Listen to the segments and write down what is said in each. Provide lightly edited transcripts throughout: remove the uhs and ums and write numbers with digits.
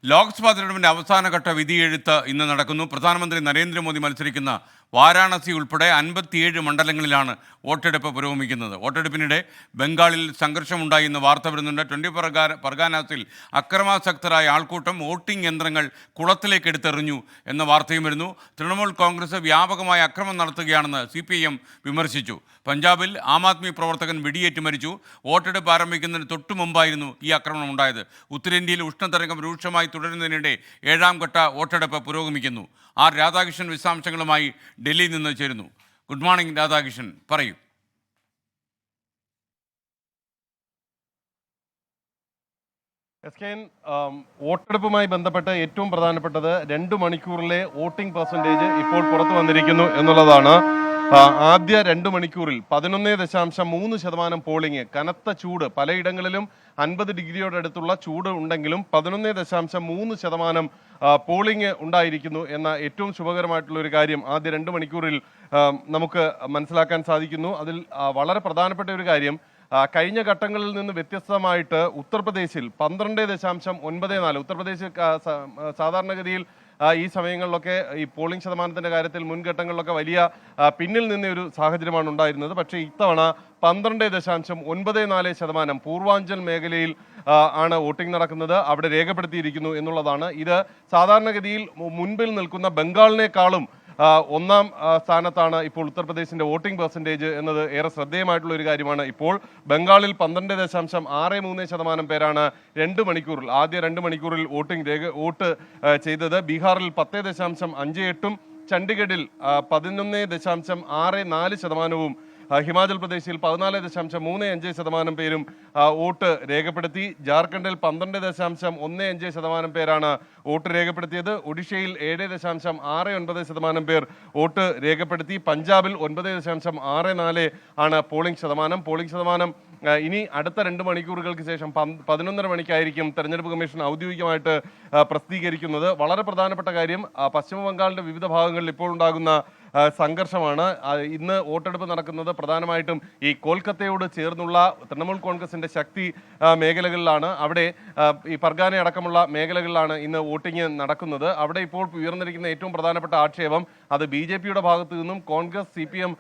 ലോക്സഭാ തെരഞ്ഞെടുപ്പിന്റെ അവസാനഘട്ട വിധിയെഴുത്ത് ഇന്ന് നടക്കുന്നു. പ്രധാനമന്ത്രി നരേന്ദ്രമോദി മത്സരിക്കുന്ന വാരാണസി ഉൾപ്പെടെ 57 മണ്ഡലങ്ങളിലാണ് വോട്ടെടുപ്പ് പുരോഗമിക്കുന്നത്. വോട്ടെടുപ്പിനിടെ ബംഗാളിൽ സംഘർഷമുണ്ടായി എന്ന് വാർത്ത വരുന്നുണ്ട്. 24 പർഗാനാസിൽ അക്രമാസക്തരായ ആൾക്കൂട്ടം വോട്ടിംഗ് യന്ത്രങ്ങൾ കുളത്തിലേക്ക് എടുത്തെറിഞ്ഞു എന്ന വാർത്തയും വരുന്നു. തൃണമൂൽ കോൺഗ്രസ് വ്യാപകമായ അക്രമം നടത്തുകയാണെന്ന് CPIM വിമർശിച്ചു. പഞ്ചാബിൽ ആം ആദ്മി പ്രവർത്തകൻ വെടിയേറ്റ് മരിച്ചു. വോട്ടെടുപ്പ് ആരംഭിക്കുന്നതിന് തൊട്ടു മുമ്പായിരുന്നു ഈ ആക്രമണം ഉണ്ടായത്. ഉത്തരേന്ത്യയിൽ ഉഷ്ണതരംഗം രൂക്ഷമായി തുടരുന്നതിനിടെ 7ാം ഘട്ട വോട്ടെടുപ്പ് പുരോഗമിക്കുന്നു. ആർ രാധാകൃഷ്ണൻ വിശദാംശങ്ങളുമായി ഡൽഹിയിൽ നിന്ന് ചേരുന്നു. ഗുഡ് മോർണിംഗ് രാധാകൃഷ്ണൻ, പറയൂ. വോട്ടെടുപ്പുമായി ബന്ധപ്പെട്ട് ഏറ്റവും പ്രധാനപ്പെട്ടത് 2 മണിക്കൂറിലെ വോട്ടിംഗ് പെർസെൻറ്റേജ് ഇപ്പോൾ പുറത്തു വന്നിരിക്കുന്നു എന്നുള്ളതാണ്. ആദ്യ 2 മണിക്കൂറിൽ 11.3% പോളിംഗ്. കനത്ത ചൂട്, പലയിടങ്ങളിലും 50 ഡിഗ്രിയോടടുത്തുള്ള ചൂട് ഉണ്ടെങ്കിലും 11.3% പോളിംഗ് ഉണ്ടായിരിക്കുന്നു എന്ന ഏറ്റവും ശുഭകരമായിട്ടുള്ള ഒരു കാര്യം ആദ്യ 2 മണിക്കൂറിൽ നമുക്ക് മനസ്സിലാക്കാൻ സാധിക്കുന്നു. അതിൽ വളരെ പ്രധാനപ്പെട്ട ഒരു കാര്യം, കഴിഞ്ഞ ഘട്ടങ്ങളിൽ നിന്ന് വ്യത്യസ്തമായിട്ട് ഉത്തർപ്രദേശിൽ 12.94, ഉത്തർപ്രദേശിൽ സാധാരണഗതിയിൽ ഈ സമയങ്ങളിലൊക്കെ ഈ പോളിംഗ് ശതമാനത്തിന്റെ കാര്യത്തിൽ മുൻഘട്ടങ്ങളിലൊക്കെ വലിയ പിന്നിൽ നിന്ന ഒരു സാഹചര്യമാണ് ഉണ്ടായിരുന്നത്. പക്ഷേ ഇത്തവണ 12.94% പൂർവാഞ്ചൽ മേഖലയിൽ ആണ് വോട്ടിംഗ് നടക്കുന്നത്. അവിടെ രേഖപ്പെടുത്തിയിരിക്കുന്നു എന്നുള്ളതാണ്. ഇത് സാധാരണഗതിയിൽ മുൻപിൽ നിൽക്കുന്ന ബംഗാളിനേക്കാളും 1ാം സ്ഥാനത്താണ് ഇപ്പോൾ ഉത്തർപ്രദേശിന്റെ വോട്ടിംഗ് പെർസെൻറ്റേജ് എന്നത് ഏറെ ശ്രദ്ധേയമായിട്ടുള്ള ഒരു കാര്യമാണ്. ഇപ്പോൾ ബംഗാളിൽ 12.63% പേരാണ് 2 മണിക്കൂറിൽ ആദ്യ 2 മണിക്കൂറിൽ വോട്ട് ചെയ്തത്. ബീഹാറിൽ 10.58%, ചണ്ഡീഗഡിൽ 11.64%, ഹിമാചൽ പ്രദേശിൽ 14.35% പേരും വോട്ട് രേഖപ്പെടുത്തി. ജാർഖണ്ഡിൽ 12.15% പേരാണ് വോട്ട് രേഖപ്പെടുത്തിയത്. ഒഡീഷയിൽ 7.69% പേർ വോട്ട് രേഖപ്പെടുത്തി. പഞ്ചാബിൽ 9.64 ആണ് പോളിംഗ് ശതമാനം. ഇനി അടുത്ത 2 മണിക്കൂറുകൾക്ക് ശേഷം 11:30 മണിക്കായിരിക്കും തെരഞ്ഞെടുപ്പ് കമ്മീഷൻ ഔദ്യോഗികമായിട്ട് പ്രസിദ്ധീകരിക്കുന്നത്. വളരെ പ്രധാനപ്പെട്ട കാര്യം, പശ്ചിമ ബംഗാളിന്റെ വിവിധ ഭാഗങ്ങളിൽ ഇപ്പോൾ ഉണ്ടാകുന്ന സംഘർഷമാണ്. ഇന്ന് വോട്ടെടുപ്പ് നടക്കുന്നത് പ്രധാനമായിട്ടും ഈ കൊൽക്കത്തയോട് ചേർന്നുള്ള തൃണമൂൽ കോൺഗ്രസിന്റെ ശക്തി മേഖലകളിലാണ്. അവിടെ ഈ പർഗാന അടക്കമുള്ള മേഖലകളിലാണ് ഇന്ന് വോട്ടിംഗ് നടക്കുന്നത്. അവിടെ ഇപ്പോൾ ഉയർന്നിരിക്കുന്ന ഏറ്റവും പ്രധാനപ്പെട്ട ആക്ഷേപം, അത് BJPയുടെ ഭാഗത്തു നിന്നും കോൺഗ്രസ് CPM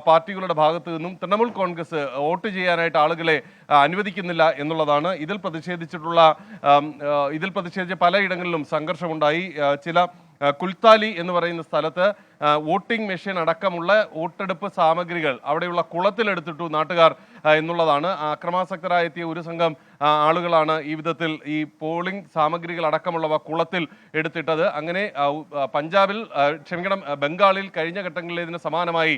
പാർട്ടികളുടെ ഭാഗത്തു നിന്നും തൃണമൂൽ കോൺഗ്രസ് വോട്ട് ചെയ്യാനായിട്ട് ആളുകളെ അനുവദിക്കുന്നില്ല എന്നുള്ളതാണ്. ഇതിൽ പ്രതിഷേധിച്ച് പലയിടങ്ങളിലും സംഘർഷമുണ്ടായി. ചില കുൽത്താലി എന്ന് പറയുന്ന സ്ഥലത്ത് വോട്ടിംഗ് മെഷീൻ അടക്കമുള്ള വോട്ടെടുപ്പ് സാമഗ്രികൾ അവിടെയുള്ള കുളത്തിലെടുത്തിട്ടു നാട്ടുകാർ എന്നുള്ളതാണ്. അക്രമാസക്തരായ എത്തിയ ഒരു സംഘം ആളുകളാണ് ഈ വിധത്തിൽ ഈ പോളിംഗ് സാമഗ്രികൾ അടക്കമുള്ളവ കുളത്തിൽ എടുത്തിട്ടത്. അങ്ങനെ ബംഗാളിൽ കഴിഞ്ഞ ഘട്ടങ്ങളിൽ ഇതിന് സമാനമായി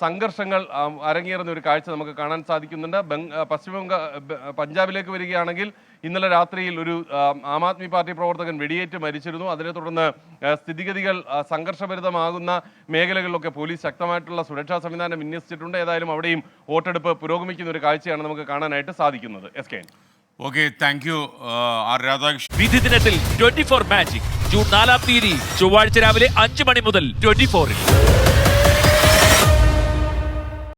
സംഘർഷങ്ങൾ അരങ്ങേറുന്ന ഒരു കാഴ്ച നമുക്ക് കാണാൻ സാധിക്കുന്നുണ്ട്. പഞ്ചാബിലേക്ക് വരികയാണെങ്കിൽ ഇന്നലെ രാത്രിയിൽ ഒരു ആം ആദ്മി പാർട്ടി പ്രവർത്തകൻ വെടിയേറ്റ് മരിച്ചിരുന്നു. അതിനെ തുടർന്ന് സ്ഥിതിഗതികൾ സംഘർഷഭരിതമാകുന്ന മേഖലകളിലൊക്കെ പോലീസ് ശക്തമായിട്ടുള്ള സുരക്ഷാ സംവിധാനം വിന്യസിച്ചിട്ടുണ്ട്. ഏതായാലും അവിടെയും വോട്ടെടുപ്പ് പുരോഗമിക്കുന്ന ഒരു കാഴ്ചയാണ് നമുക്ക് കാണാനായിട്ട് സാധിക്കുന്നത്. Okay, thank you are Radhakrishnan. വിധി ദിനത്തിൽ 24 മാജിക് ജൂൺ 4 ചൊവ്വാഴ്ച രാവിലെ 5 മണി മുതൽ 24-ൽ.